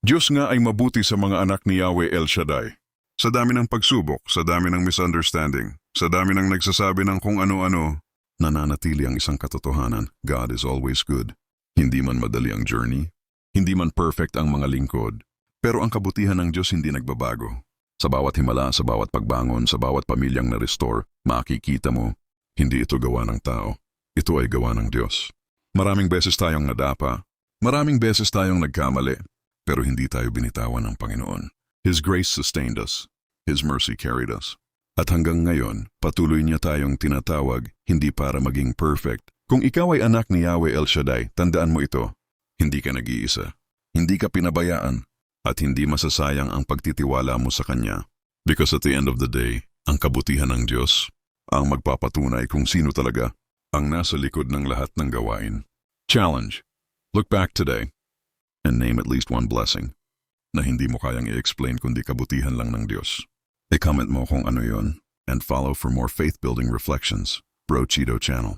Diyos nga ay mabuti sa mga anak ni Yahweh El Shaddai. Sa dami ng pagsubok, sa dami ng misunderstanding, sa dami ng nagsasabi ng kung ano-ano, nananatili ang isang katotohanan: God is always good. Hindi man madali ang journey, hindi man perfect ang mga lingkod, pero ang kabutihan ng Diyos hindi nagbabago. Sa bawat himala, sa bawat pagbangon, sa bawat pamilyang na-restore, makikita mo, hindi ito gawa ng tao. Ito ay gawa ng Diyos. Maraming beses tayong nadapa, maraming beses tayong nagkamali, pero hindi tayo binitawan ng Panginoon. His grace sustained us. His mercy carried us. At hanggang ngayon, patuloy niya tayong tinatawag, hindi para maging perfect. Kung ikaw ay anak ni Yahweh El Shaddai, tandaan mo ito. Hindi ka nag-iisa. Hindi ka pinabayaan. At hindi masasayang ang pagtitiwala mo sa Kanya. Because at the end of the day, ang kabutihan ng Diyos ang magpapatunay kung sino talaga ang nasa likod ng lahat ng gawain. Challenge. Look back today and name at least one blessing na hindi mo kayang i-explain kundi kabutihan lang ng Diyos. I-comment mo kung ano yon and follow for more faith-building reflections. Bro Cheeto Channel.